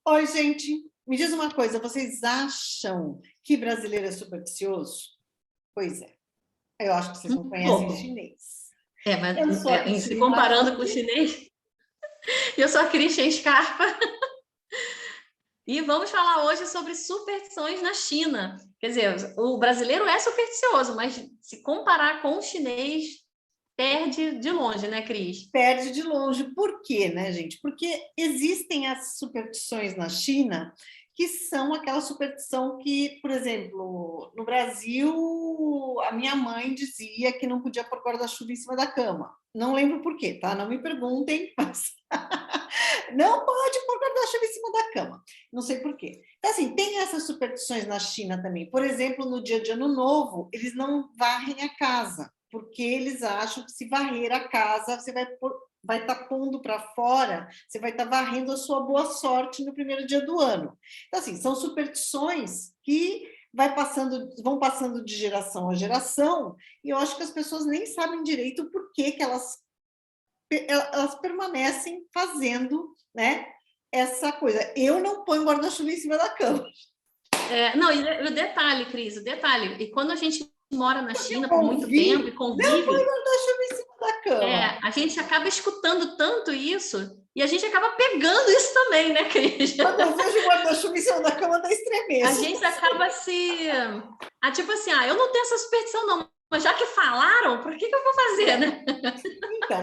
Oi, gente, me diz uma coisa, vocês acham que brasileiro é supersticioso? Pois é, eu acho que vocês não Um conhecem pouco. chinês. Mas Eu sou a se Cristina comparando com o Imarati. chinês, eu sou a Christian Scarpa. E vamos falar hoje sobre superstições na China. Quer dizer, o brasileiro é supersticioso, mas se comparar com o chinês, perde de longe, né, Cris? Perde de longe. Por quê, né, gente? Porque existem as superstições na China que são aquela superstição que, por exemplo, no Brasil, a minha mãe dizia que não podia pôr guarda-chuva em cima da cama. Não lembro por quê, tá? Não me perguntem, mas não pode pôr guarda-chuva em cima da cama. Não sei por quê. Então, assim, tem essas superstições na China também. Por exemplo, no dia de Ano Novo, eles não varrem a casa, porque eles acham que se varrer a casa, você vai estar pondo para fora, você vai estar varrendo a sua boa sorte no primeiro dia do ano. Então, assim, são superstições que vão passando de geração a geração, e eu acho que as pessoas nem sabem direito o porquê que elas permanecem fazendo, né, essa coisa. Eu não ponho guarda-chuva em cima da cama. Não, e o detalhe, Cris, o detalhe, e quando a gente mora na China por muito tempo Ouvi, e não põe convive, guarda-chuva em cima da cama. a gente acaba escutando tanto isso e a gente acaba pegando isso também, né, Cris? Quando eu vejo guarda-chuva em cima da cama, dá A estremeço. gente acaba tipo assim, eu não tenho essa superstição, não. Mas já que falaram, por que eu vou fazer, né?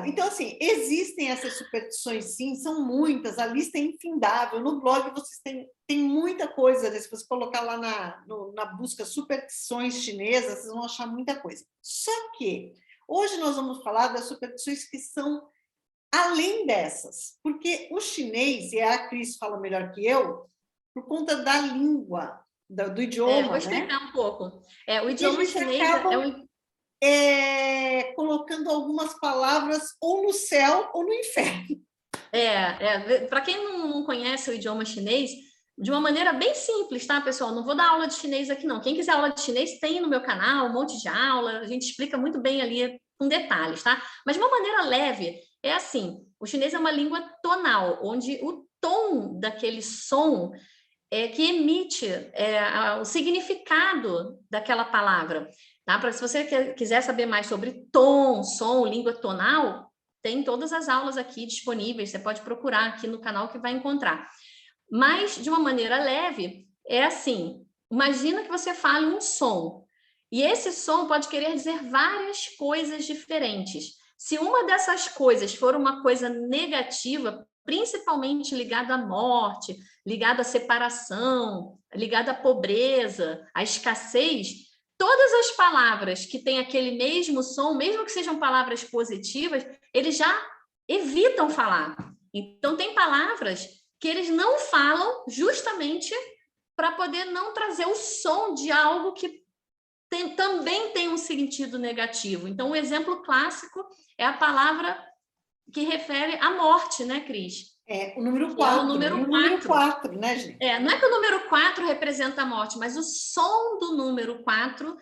Então, assim, existem essas superstições, sim, são muitas, a lista é infindável. No blog vocês tem muita coisa, né? Se você colocar lá na busca superstições chinesas, vocês vão achar muita coisa. Só que hoje nós vamos falar das superstições que são além dessas, porque o chinês, e a Cris fala melhor que eu, por conta da língua, do Eu vou idioma, né? explicar um pouco. O idioma Eles chinês acabam colocando algumas palavras ou no céu ou no inferno. Para quem não conhece o idioma chinês, de uma maneira bem simples, tá, pessoal? Não vou dar aula de chinês aqui, não. Quem quiser aula de chinês, tem no meu canal um monte de aula, a gente explica muito bem ali com detalhes, tá? Mas de uma maneira leve, é assim: o chinês é uma língua tonal, onde o tom daquele som que emite o significado daquela palavra. Tá? Se você quiser saber mais sobre tom, som, língua tonal, tem todas as aulas aqui disponíveis, você pode procurar aqui no canal que vai encontrar. Mas, de uma maneira leve, é assim, imagina que você fale um som, e esse som pode querer dizer várias coisas diferentes. Se uma dessas coisas for uma coisa negativa, principalmente ligada à morte, ligada à separação, ligada à pobreza, à escassez, todas as palavras que têm aquele mesmo som, mesmo que sejam palavras positivas, eles já evitam falar. Então, tem palavras que eles não falam justamente para poder não trazer o som de algo que também tem um sentido negativo. Então, um exemplo clássico é a palavra que refere à morte, né, Cris? O número 4. É o número 4. Né, gente? Não é que o número 4 representa a morte, mas o som do número 4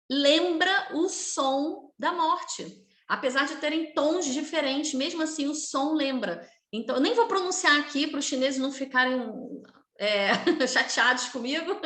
lembra o som da morte. Apesar de terem tons diferentes, mesmo assim o som lembra. Então, eu nem vou pronunciar aqui para os chineses não ficarem chateados comigo,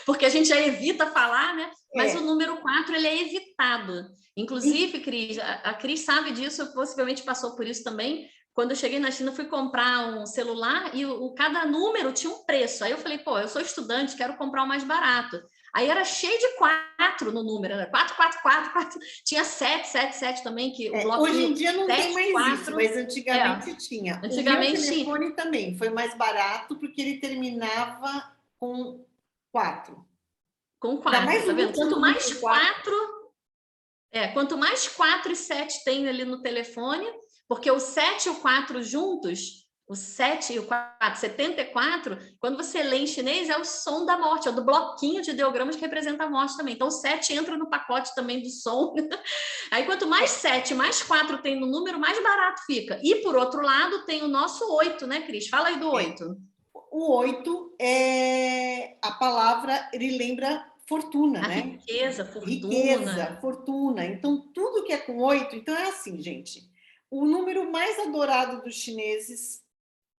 porque a gente já evita falar, né? Mas o número 4 ele é evitado. Inclusive, Cris, a Cris sabe disso, possivelmente passou por isso também. Quando eu cheguei na China, fui comprar um celular e cada número tinha um preço. Aí eu falei, eu sou estudante, quero comprar o mais barato. Aí era cheio de 4 no número, era 4, 4, 4, 4. Tinha 7, 7, 7 também, que o bloquinho... Hoje em dia não 7, tem mais 4, isso, mas antigamente tinha. Antigamente o meu tinha. telefone também foi mais barato porque ele terminava com 4. Com Ainda 4, mais tá o vendo? último número 4. Quanto mais 4 e 7 tem ali no telefone, porque o 7 e o 4 juntos, o 7 e o 4, 74, quando você lê em chinês, é o som da morte, é o do bloquinho de ideogramas que representa a morte também. Então, o 7 entra no pacote também do som. Aí, quanto mais 7, mais 4 tem no número, mais barato fica. E, por outro lado, tem o nosso 8, né, Cris? Fala aí do 8. O 8 a palavra, ele lembra fortuna, a né? Riqueza, fortuna. Riqueza, fortuna. Então, tudo que é com 8, então é assim, gente. O número mais adorado dos chineses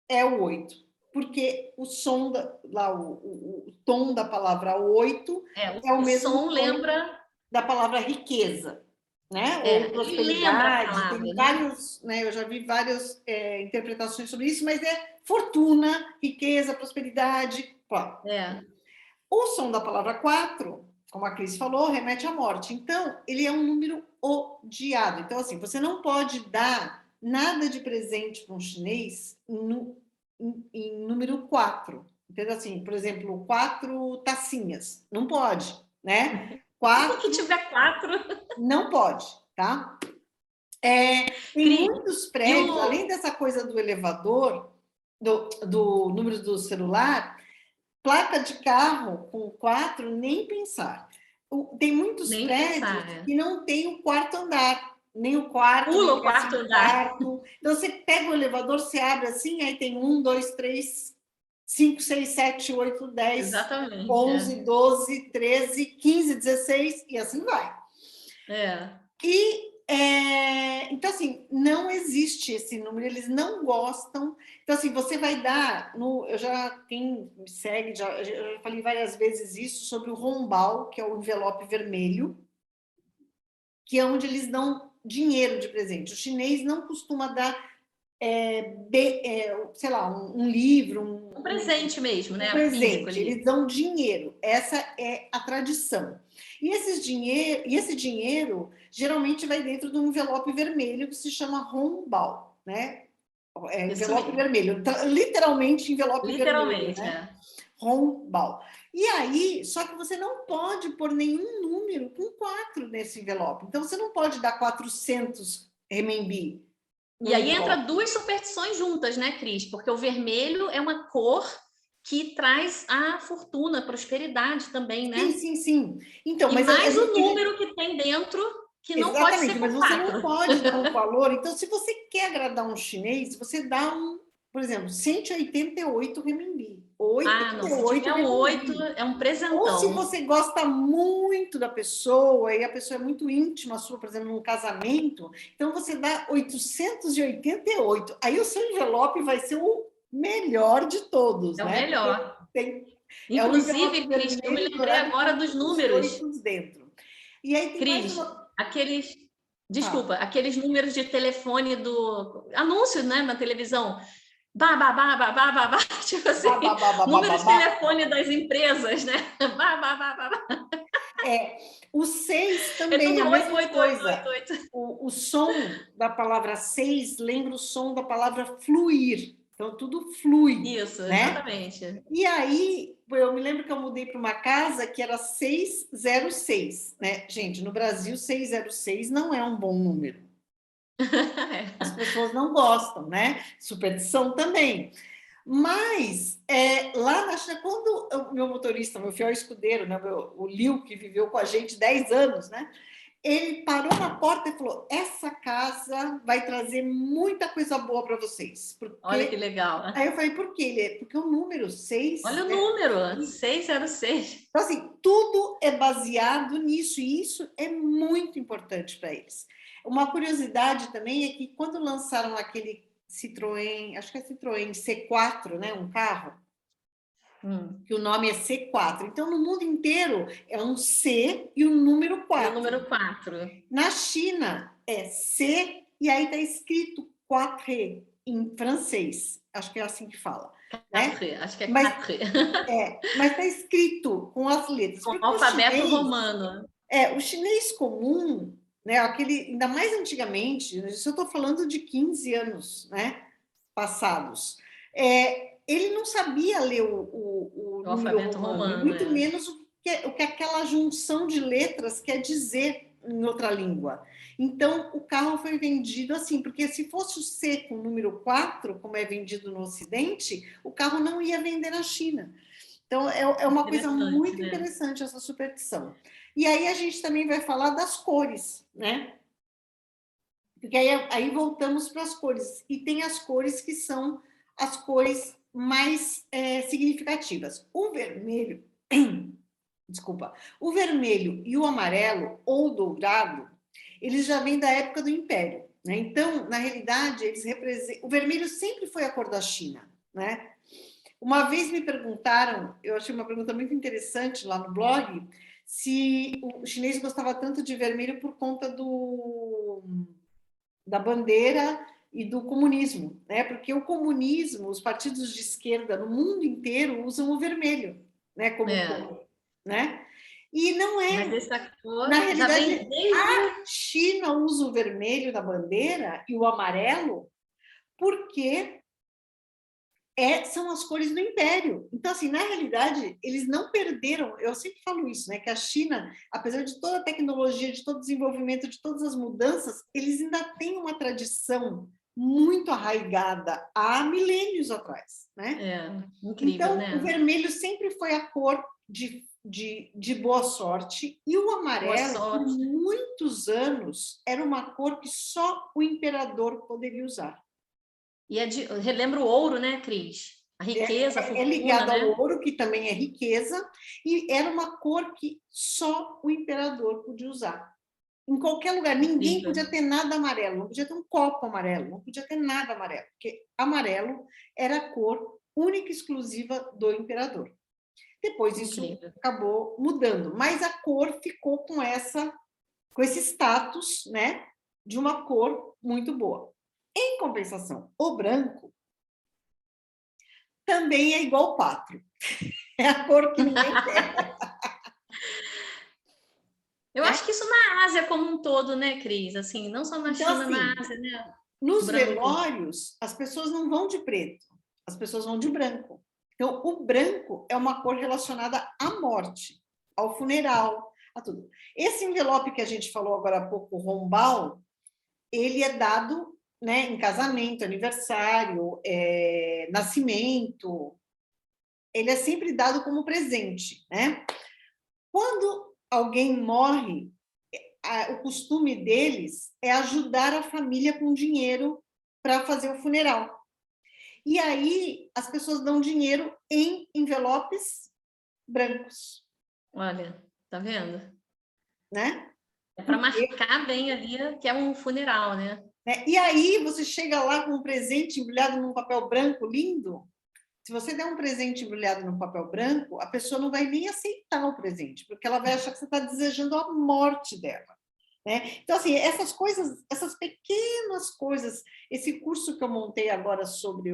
é o 8. porque o som, o tom da palavra 8 é o mesmo som tom lembra da palavra riqueza, né? Ou ele lembra a prosperidade, palavra, tem né? vários, né? Eu já vi várias interpretações sobre isso, mas é fortuna, riqueza, prosperidade. O som da palavra 4, como a Cris falou, remete à morte. Então, ele é um número odiado. Então, assim, você não pode dar nada de presente para um chinês em número 4. Entendeu? Assim, por exemplo, 4 tacinhas. Não pode, né? Tudo que 4 tiver 4. não pode, tá? Tem Cris, muitos prédios, além dessa coisa do elevador, do número do celular, placa de carro com 4, nem pensar. Tem muitos nem prédios pensar, que não tem o quarto andar, nem o quarto, pula nem o o quarto décimo andar. quarto. Então, você pega o elevador, você abre assim, aí tem 1, 2, 3, 5, 6, 7, 8, 10, Exatamente. 11, 12, 13, 15, 16, e assim vai. Então, assim, não existe esse número, eles não gostam. Então, assim, você vai dar, quem me segue, eu já falei várias vezes isso, sobre o rombal, que é o envelope vermelho, que é onde eles dão dinheiro de presente. O chinês não costuma dar, sei lá, um livro, Um presente mesmo, né? presente, Físico ali. eles dão dinheiro. Essa é a tradição. E esse dinheiro geralmente vai dentro de um envelope vermelho que se chama rombal, né? Envelope vermelho, literalmente envelope vermelho, né? Rombal. E aí, só que você não pode pôr nenhum número com 4 nesse envelope. Então, você não pode dar 400 renminbi. E aí entra duas superstições juntas, né, Cris? Porque o vermelho é uma cor que traz a fortuna, a prosperidade também, né? Sim. Então, e mais o número que tem dentro, que não pode ser mas com você 4. não pode dar um valor. Então, se você quer agradar um chinês, você dá por exemplo, 188 renminbi. Ou 88 não, se tiver um 8, é um presentão. Ou se você gosta muito da pessoa e a pessoa é muito íntima sua, por exemplo, num casamento, então você dá 888. Aí o seu envelope vai ser o melhor de todos, né? O melhor. Inclusive, Cris, eu me lembrei agora dos números. Dentro. E aí tem Cris, aqueles números de telefone do anúncio, né, na televisão. Tipo assim, números de telefone das empresas, né? O 6 também é a mesma 8, coisa. 8, 8. O som da palavra 6 lembra o som da palavra fluir. Então, tudo flui. Isso, né? Exatamente. E aí, eu me lembro que eu mudei para uma casa que era 606, né? Gente, no Brasil, 606 não é um bom número. As pessoas não gostam, né? Superstição também. Mas, lá na China, quando o meu motorista, meu fiel escudeiro, né, o Liu, que viveu com a gente 10 anos, né? Ele parou na porta e falou: essa casa vai trazer muita coisa boa para vocês. Olha que legal. Aí eu falei: por quê? Porque o número 6... Olha o número, 606. Então, assim, tudo é baseado nisso, e isso é muito importante para eles. Uma curiosidade também é que quando lançaram aquele Citroën, acho que é Citroën C4, né, um carro, que o nome é C4. Então, no mundo inteiro é um C e o número 4. E o número 4. Na China é C e aí está escrito 4 em francês. Acho que é assim que fala. Quatre, né? Acho que é 4. Mas está escrito com as letras. Com o alfabeto romano. O chinês comum, né, ainda mais antigamente, isso eu estou falando de 15 anos, né, passados, ele não sabia ler o número romano, muito menos o que aquela junção de letras quer dizer em outra língua. Então, o carro foi vendido assim, porque se fosse o C com o número 4, como é vendido no Ocidente, o carro não ia vender na China. Então, é uma coisa muito interessante essa superstição. E aí a gente também vai falar das cores, né? Porque aí voltamos para as cores. E tem as cores que são as cores mais significativas. O vermelho, desculpa, o vermelho e o amarelo ou dourado, eles já vêm da época do Império, né? Então, na realidade, eles representam... O vermelho sempre foi a cor da China, né? Uma vez me perguntaram, eu achei uma pergunta muito interessante lá no blog, se o chinês gostava tanto de vermelho por conta da bandeira e do comunismo, né? Porque o comunismo, os partidos de esquerda no mundo inteiro usam o vermelho, né? Como cor, né? E não Mas é. essa cor Na já realidade, vem desde... a China usa o vermelho da bandeira e o amarelo porque são as cores do império. Então, assim, na realidade, eles não perderam. Eu sempre falo isso, né? Que a China, apesar de toda a tecnologia, de todo o desenvolvimento, de todas as mudanças, eles ainda têm uma tradição muito arraigada há milênios atrás, né? Incrível, Então, o né? vermelho sempre foi a cor de boa sorte, e o Boa amarelo, por sorte. muitos anos, era uma cor que só o imperador poderia usar. E relembra o ouro, né, Cris? A riqueza, a É fortuna, ligado ao né? ouro, que também é riqueza, e era uma cor que só o imperador podia usar. Em qualquer lugar, ninguém Incrível. podia ter nada amarelo, não podia ter um copo amarelo, não podia ter nada amarelo, porque amarelo era a cor única e exclusiva do imperador. Depois isso Incrível. acabou mudando, mas a cor ficou com esse status, né, de uma cor muito boa. Em compensação, o branco também é igual pato. É a cor que ninguém quer. Eu Né? acho que isso na Ásia como um todo, né, Cris? Assim, não só na Então, China, na assim, Ásia, né? nos Branco. velórios, as pessoas não vão de preto, as pessoas vão de branco. Então, o branco é uma cor relacionada à morte, ao funeral, a tudo. Esse envelope que a gente falou agora há pouco, o rombal, ele é dado, né, em casamento, aniversário, nascimento. Ele é sempre dado como presente, né? Quando alguém morre, o costume deles é ajudar a família com dinheiro para fazer o funeral. E aí as pessoas dão dinheiro em envelopes brancos. Olha, tá vendo? Né? É para Porque, marcar bem ali que é um funeral, né? E aí você chega lá com um presente embrulhado num papel branco lindo. Se você der um presente embrulhado num papel branco, a pessoa não vai nem aceitar o presente, porque ela vai achar que você está desejando a morte dela. Né? Então, assim, essas coisas, essas pequenas coisas, esse curso que eu montei agora sobre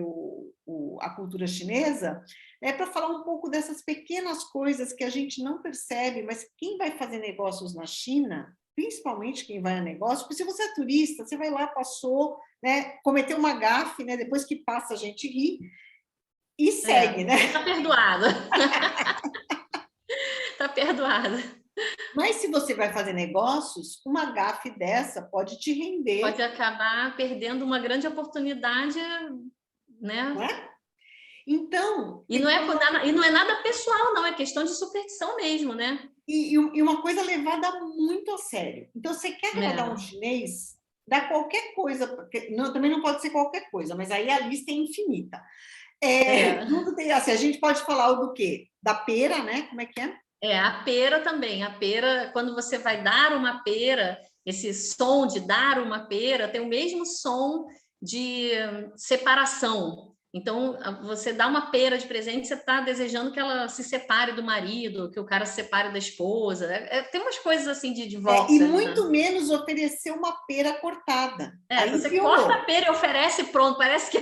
a cultura chinesa, é para falar um pouco dessas pequenas coisas que a gente não percebe, mas quem vai fazer negócios na China, principalmente quem vai a negócio, porque se você é turista, você vai lá, passou, né, cometeu uma gafe, né, depois que passa a gente ri, e segue, né? Tá perdoado. Tá perdoado. Mas se você vai fazer negócios, uma gafe dessa pode te render. Pode acabar perdendo uma grande oportunidade, Não né? é? Então, E não é nada pessoal, não, é questão de superstição mesmo, né? e uma coisa levada muito a sério. Então, você quer agradar um chinês, dá qualquer coisa, porque também não pode ser qualquer coisa, mas aí a lista é infinita. Tudo tem, assim, a gente pode falar do quê? Da pera, né? Como é que é? A pera também. A pera, quando você vai dar uma pera, esse som de dar uma pera tem o mesmo som de separação. Então, você dá uma pera de presente, você está desejando que ela se separe do marido, que o cara se separe da esposa. Tem umas coisas assim de E divórcio ali, né? muito menos oferecer uma pera cortada. Aí Você corta a piorou. pera e oferece pronto, parece que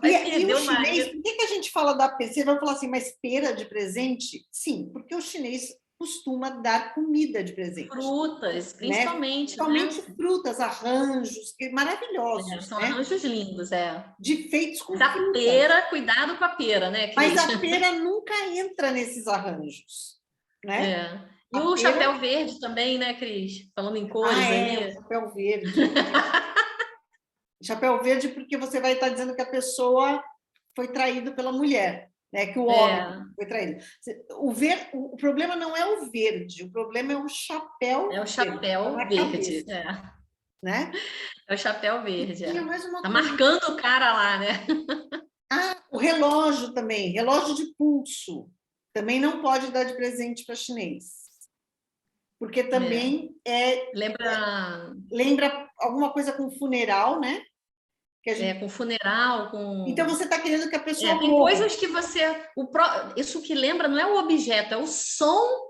vai E perder o o chinês, marido. por que a gente fala da pera? Você vai falar assim, mas pera de presente? Sim, porque o chinês costuma dar comida de presente. Frutas, Né? principalmente, Principalmente né? frutas, arranjos, maravilhosos, São né? arranjos lindos, Feitos com Mas a frutas. pera, cuidado com a pera, né, Mas Cris? a pera nunca entra nesses arranjos, né? E A o pera, chapéu verde também, né, Cris? Falando em cores o ali. chapéu verde. Chapéu verde porque você vai estar dizendo que a pessoa foi traído pela mulher, né? Que o homem foi traído. O problema não é o verde, o problema é o chapéu É o verde, que está chapéu na verde. cabeça, né? É o chapéu E verde. tinha mais Tá uma coisa. marcando o cara lá, né? O relógio também, relógio de pulso. Também não pode dar de presente para chinês. Porque também Lembra lembra alguma coisa com funeral, né? Que a gente... com funeral, com... Então, você está querendo que a pessoa tem morra. coisas que você... Isso que lembra não é o objeto, é o som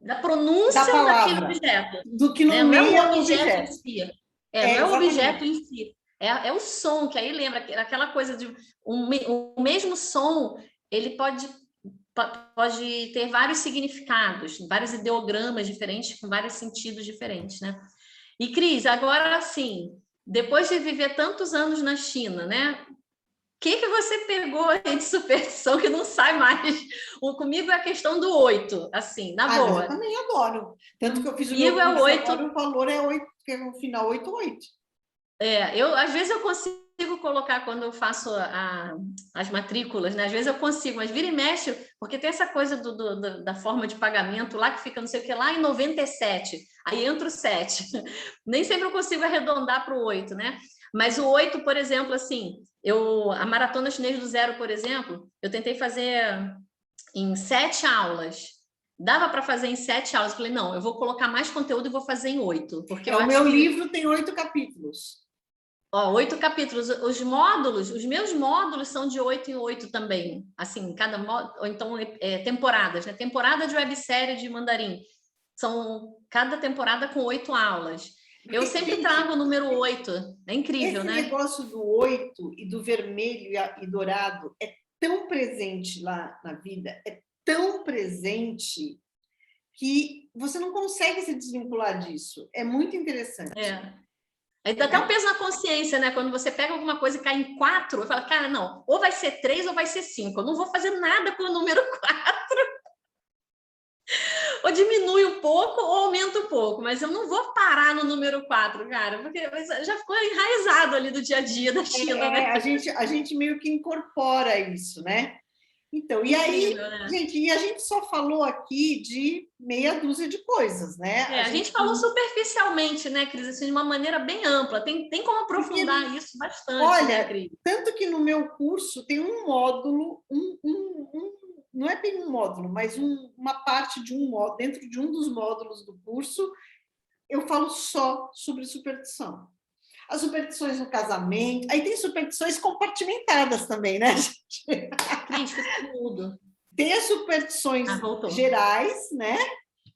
da pronúncia Da daquele palavra, objeto. do que Né? Não é nomeia o o objeto em objeto. si. Não é o Exatamente. objeto em si. É o som, que aí lembra aquela coisa de o mesmo som, ele pode ter vários significados, vários ideogramas diferentes, com vários sentidos diferentes, né? E, Cris, agora sim, depois de viver tantos anos na China, né? O que você pegou aí de superstição que não sai mais? Comigo é a questão do 8, assim, na Mas boa. eu também adoro. Tanto que eu fiz o meu Comigo é o curso 8. agora, o valor é 8, que é no final 88. Às vezes eu consigo colocar quando eu faço as matrículas, né? Às vezes eu consigo, mas vira e mexe, porque tem essa coisa da forma de pagamento lá que fica não sei o que lá em 97, aí entra o 7. Nem sempre eu consigo arredondar para o 8, né? Mas o 8, por exemplo, assim, a Maratona Chinês do Zero, por exemplo, eu tentei fazer em 7 aulas. Dava para fazer em 7 aulas. Eu falei, não, eu vou colocar mais conteúdo e vou fazer em 8. Porque eu o acho meu que... livro tem 8 capítulos. 8 capítulos. Os meus módulos são de 8 em 8 também. Assim, cada módulo, ou então temporadas, né? Temporada de websérie de mandarim. Cada temporada com 8 aulas. Eu sempre trago o número 8. É incrível, esse né? Esse negócio do 8 e do vermelho e dourado é tão presente lá na vida, é tão presente que você não consegue se desvincular disso. É muito interessante. Aí dá até um peso na consciência, né? Quando você pega alguma coisa e cai em 4, eu falo, cara, não, ou vai ser 3 ou vai ser 5. Eu não vou fazer nada com o número 4. Ou diminui um pouco ou aumenta um pouco, mas eu não vou parar no número 4, cara, porque já ficou enraizado ali do dia a dia da China, né? A gente meio que incorpora isso, né? Então, e Incrível, aí, né? gente, e a gente só falou aqui de meia dúzia de coisas, né? A gente falou superficialmente, né, Cris? Assim, de uma maneira bem ampla. Tem como aprofundar Porque, isso bastante, né, olha, Cris? tanto que no meu curso tem um módulo, não é bem um módulo, mas uma parte de um módulo, dentro de um dos módulos do curso, eu falo só sobre superstição. As superstições no casamento, aí tem superstições compartimentadas também, né, gente? Cris, ficou mudo. Tem as superstições gerais, né?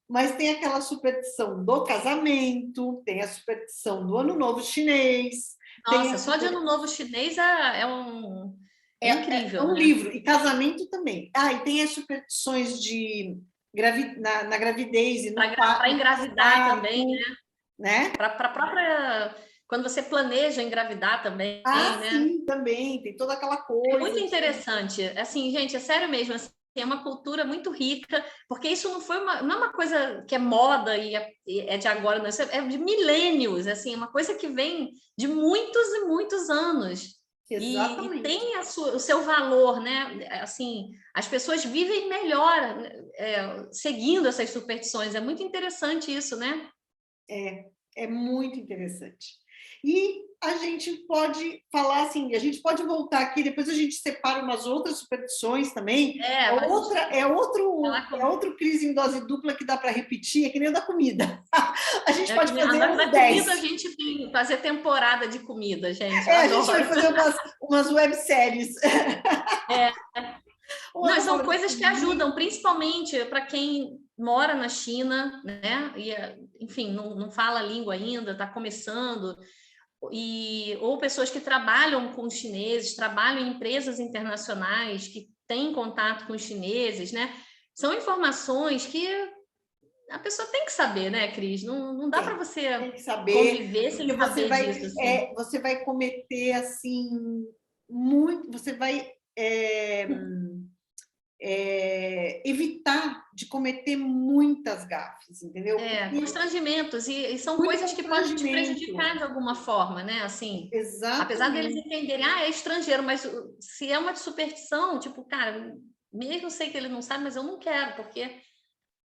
Mas tem aquela superstição do casamento, tem a superstição do Ano Novo Chinês. Nossa, só de Ano Novo Chinês é incrível, É um né? livro, e casamento também. E tem as superstições de na gravidez e para engravidar parto, também, né? Para a própria... Quando você planeja engravidar também, né? Sim, também, tem toda aquela coisa. É muito interessante. Assim, gente, é sério mesmo. Assim, é uma cultura muito rica, porque isso não é uma coisa que é moda e é de agora, não. Isso é de milênios, assim, é uma coisa que vem de muitos e muitos anos. Exatamente. E tem o seu valor, né? Assim, as pessoas vivem melhor seguindo essas superstições. É muito interessante isso, né? É muito interessante. E a gente pode falar assim, a gente pode voltar aqui, depois a gente separa umas outras superstições também. É outro crise em dose dupla que dá para repetir, é que nem o da comida. A gente pode fazer da 10. Comida, a gente tem fazer temporada de comida, gente. A gente vai fazer umas webséries. Não, são coisas que ajudam, principalmente para quem mora na China, né? E, enfim, não fala a língua ainda, está começando, ou pessoas que trabalham com chineses, trabalham em empresas internacionais que têm contato com os chineses, né? São informações que a pessoa tem que saber, né, Cris? Não dá para você conviver sem saber disso. Assim. Você vai cometer, assim, muito... Você vai... evitar de cometer muitas gafes, entendeu? Constrangimentos, e são coisas que podem te prejudicar de alguma forma, né? Assim, exatamente. Apesar deles entenderem, é estrangeiro, mas se é uma superstição, tipo, cara, mesmo sei que ele não sabe, mas eu não quero, porque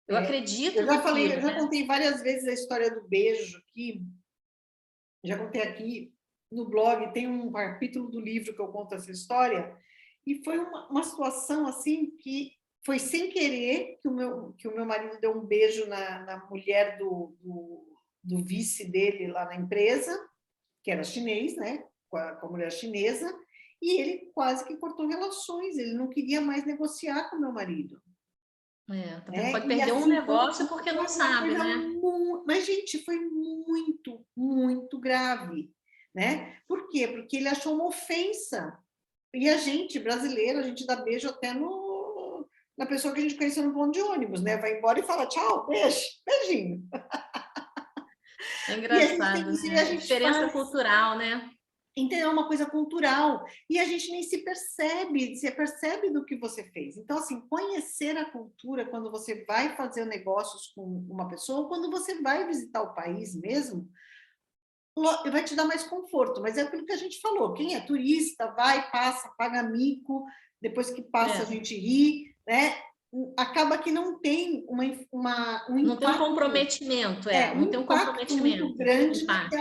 eu acredito naquilo. Eu já contei várias vezes a história do beijo aqui, já contei aqui no blog, tem um capítulo do livro que eu conto essa história, e foi uma situação assim que foi sem querer que o meu marido deu um beijo na mulher do vice dele lá na empresa, que era chinês, né? com a mulher chinesa, e ele quase que cortou relações, ele não queria mais negociar com o meu marido. Tá vendo? Pode E perder um assim, negócio porque não foi uma sabe, coisa né? mas, gente, foi muito, muito grave, né? Por quê? Porque ele achou uma ofensa. E a gente, brasileiro, a gente dá beijo até na pessoa que a gente conheceu no ponto de ônibus, né? Vai embora e fala tchau, beijo, beijinho. É E a gente tem engraçado, isso, e né? a A gente diferença faz. cultural, né? Então, é uma coisa cultural. E a gente nem se percebe do que você fez. Então, assim, conhecer a cultura quando você vai fazer negócios com uma pessoa, ou quando você vai visitar o país mesmo, vai te dar mais conforto. Mas é aquilo que a gente falou: quem é turista, vai, passa, paga mico, depois que passa a gente ri, né? Acaba que não tem um Não tem um impacto, comprometimento, um não tem um impacto muito comprometimento. grande Impacto.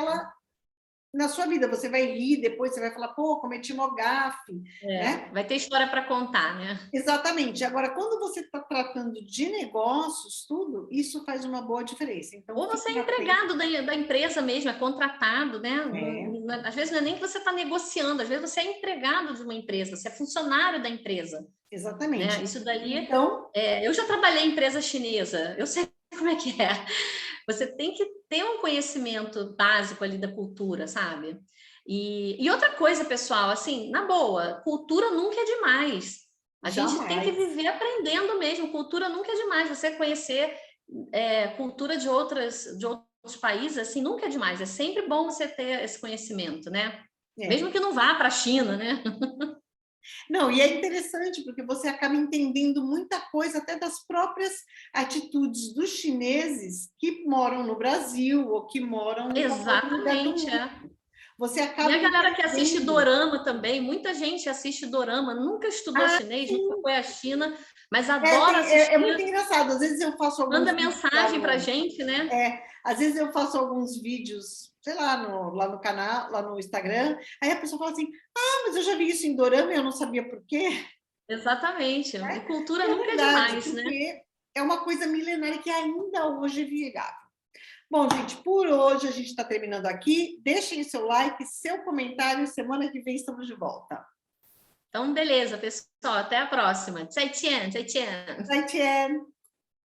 na sua vida. Você vai rir, depois você vai falar, pô, cometi uma gafe, né? Vai ter história para contar, né? Exatamente. Agora, quando você está tratando de negócios, tudo, isso faz uma boa diferença. Então, Ou você é fiquem atentos. empregado da empresa mesmo, é contratado, né? Às vezes não é nem que você está negociando, às vezes você é empregado de uma empresa, você é funcionário da empresa. Exatamente. Né? Isso daí, então, eu já trabalhei em empresa chinesa, eu sei como é que é. Você tem que ter um conhecimento básico ali da cultura, sabe? E outra coisa, pessoal, assim, na boa, cultura nunca é demais. A gente tem que viver aprendendo mesmo. Cultura nunca é demais. Você conhecer cultura de outros países, assim, nunca é demais. É sempre bom você ter esse conhecimento, né? Mesmo que não vá para a China, né? Não, e é interessante porque você acaba entendendo muita coisa até das próprias atitudes dos chineses que moram no Brasil ou que moram em qualquer lugar do Exatamente, mundo. Você E acaba a galera que assiste entendendo. dorama também, muita gente assiste dorama, nunca estudou chinês, nunca foi à China, mas adora É muito assistir, engraçado. Às vezes eu faço alguns manda vídeos lá mensagem pra gente, né? às vezes eu faço alguns vídeos, sei lá, lá no canal, lá no Instagram, aí a pessoa fala assim, mas eu já vi isso em dorama e eu não sabia por quê. Exatamente. E cultura É nunca é verdade, demais, né? porque é uma coisa milenária que ainda hoje é viável. Bom, gente, por hoje a gente está terminando aqui. Deixem seu like, seu comentário. Semana que vem estamos de volta. Então, beleza, pessoal. Até a próxima. Tchau, tchau, tchau, tchau. Zai Tian!